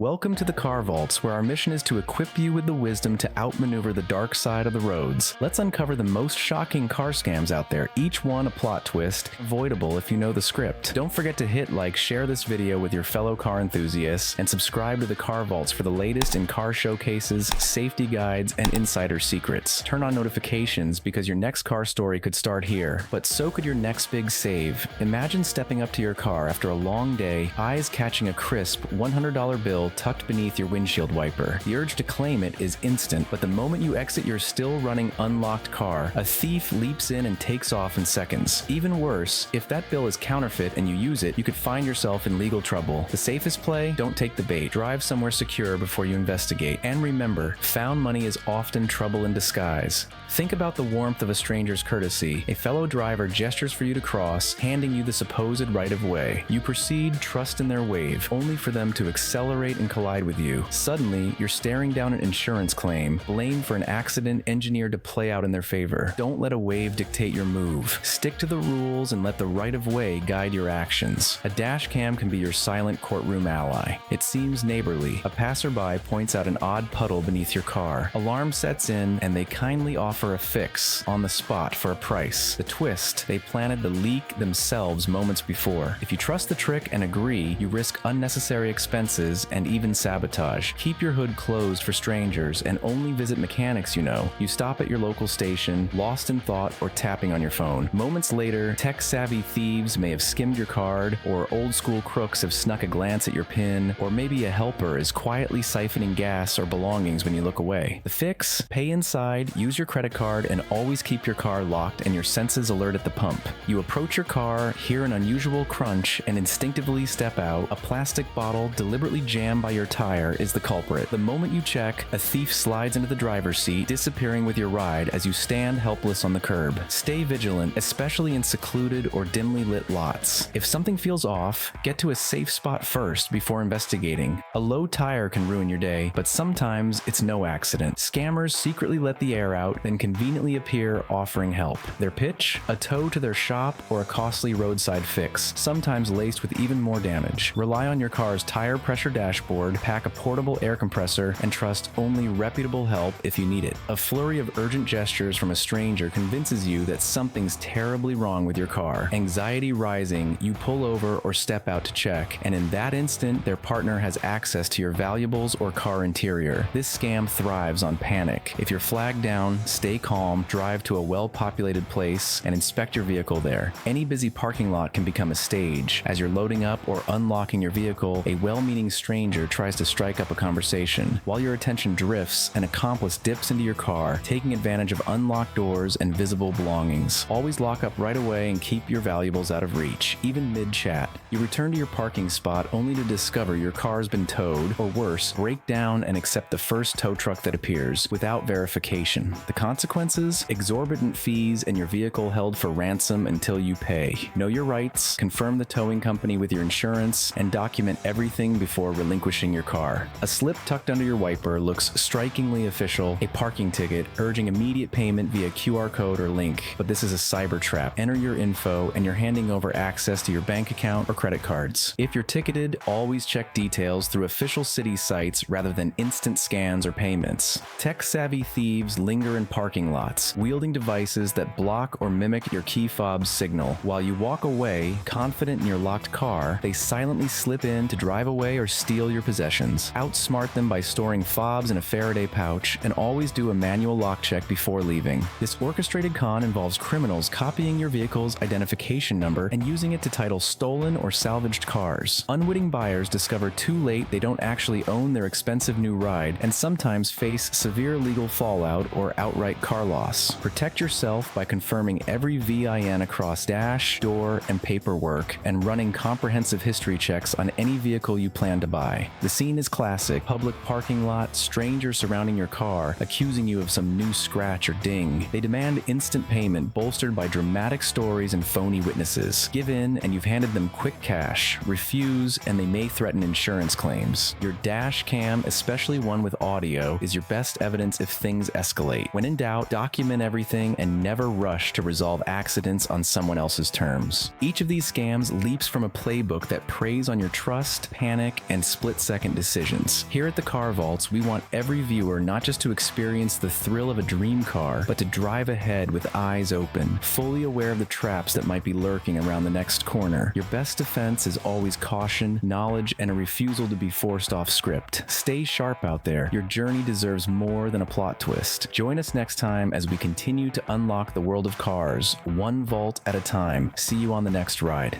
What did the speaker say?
Welcome to the Car Vaults, where our mission is to equip you with the wisdom to outmaneuver the dark side of the roads. Let's uncover the most shocking car scams out there, each one a plot twist, avoidable if you know the script. Don't forget to hit like, share this video with your fellow car enthusiasts, and subscribe to the Car Vaults for the latest in car showcases, safety guides, and insider secrets. Turn on notifications because your next car story could start here, but so could your next big save. Imagine stepping up to your car after a long day, eyes catching a crisp $100 bill tucked beneath your windshield wiper. The urge to claim it is instant, but the moment you exit your still running unlocked car, a thief leaps in and takes off in seconds. Even worse, if that bill is counterfeit and you use it, you could find yourself in legal trouble. The safest play? Don't take the bait. Drive somewhere secure before you investigate. And remember, found money is often trouble in disguise. Think about the warmth of a stranger's courtesy. A fellow driver gestures for you to cross, handing you the supposed right of way. You proceed, trust in their wave, only for them to accelerate and collide with you. Suddenly, you're staring down an insurance claim, blamed for an accident engineered to play out in their favor. Don't let a wave dictate your move. Stick to the rules and let the right of way guide your actions. A dash cam can be your silent courtroom ally. It seems neighborly. A passerby points out an odd puddle beneath your car. Alarm sets in, and they kindly offer a fix on the spot for a price. The twist: they planted the leak themselves moments before. If you trust the trick and agree, you risk unnecessary expenses and even sabotage. Keep your hood closed for strangers and only visit mechanics you know. You stop at your local station, lost in thought or tapping on your phone. Moments later, tech-savvy thieves may have skimmed your card, or old-school crooks have snuck a glance at your PIN, or maybe a helper is quietly siphoning gas or belongings when you look away. The fix? Pay inside, use your credit card, and always keep your car locked and your senses alert at the pump. You approach your car, hear an unusual crunch, and instinctively step out. A plastic bottle deliberately jammed by your tire is the culprit. The moment you check, a thief slides into the driver's seat, disappearing with your ride as you stand helpless on the curb. Stay vigilant, especially in secluded or dimly lit lots. If something feels off, get to a safe spot first before investigating. A low tire can ruin your day, but sometimes it's no accident. Scammers secretly let the air out, then conveniently appear offering help. Their pitch? A tow to their shop or a costly roadside fix, sometimes laced with even more damage. Rely on your car's tire pressure dashboard, pack a portable air compressor, and trust only reputable help if you need it. A flurry of urgent gestures from a stranger convinces you that something's terribly wrong with your car. Anxiety rising, you pull over or step out to check, and in that instant, their partner has access to your valuables or car interior. This scam thrives on panic. If you're flagged down, stay calm, drive to a well-populated place, and inspect your vehicle there. Any busy parking lot can become a stage. As you're loading up or unlocking your vehicle, a well-meaning stranger tries to strike up a conversation. While your attention drifts, an accomplice dips into your car, taking advantage of unlocked doors and visible belongings. Always lock up right away and keep your valuables out of reach, even mid-chat. You return to your parking spot only to discover your car's been towed, or worse, break down and accept the first tow truck that appears, without verification. The consequences? Exorbitant fees and your vehicle held for ransom until you pay. Know your rights, confirm the towing company with your insurance, and document everything before relinquishing your car. A slip tucked under your wiper looks strikingly official, a parking ticket urging immediate payment via QR code or link, but this is a cyber trap. Enter your info and you're handing over access to your bank account or credit cards. If you're ticketed, always check details through official city sites rather than instant scans or payments. Tech-savvy thieves linger in parking lots, wielding devices that block or mimic your key fob's signal. While you walk away, confident in your locked car, they silently slip in to drive away or steal your possessions. Outsmart them by storing fobs in a Faraday pouch, and always do a manual lock check before leaving. This orchestrated con involves criminals copying your vehicle's identification number and using it to title stolen or salvaged cars. Unwitting buyers discover too late they don't actually own their expensive new ride, and sometimes face severe legal fallout or outright car loss. Protect yourself by confirming every VIN across dash, door, and paperwork, and running comprehensive history checks on any vehicle you plan to buy. The scene is classic: public parking lot, stranger surrounding your car, accusing you of some new scratch or ding. They demand instant payment, bolstered by dramatic stories and phony witnesses. Give in and you've handed them quick cash. Refuse and they may threaten insurance claims. Your dash cam, especially one with audio, is your best evidence if things escalate. When in doubt, document everything and never rush to resolve accidents on someone else's terms. Each of these scams leaps from a playbook that preys on your trust, panic, and split split-second decisions. Here at the Car Vaults, we want every viewer not just to experience the thrill of a dream car, but to drive ahead with eyes open, fully aware of the traps that might be lurking around the next corner. Your best defense is always caution, knowledge, and a refusal to be forced off script. Stay sharp out there. Your journey deserves more than a plot twist. Join us next time as we continue to unlock the world of cars, one vault at a time. See you on the next ride.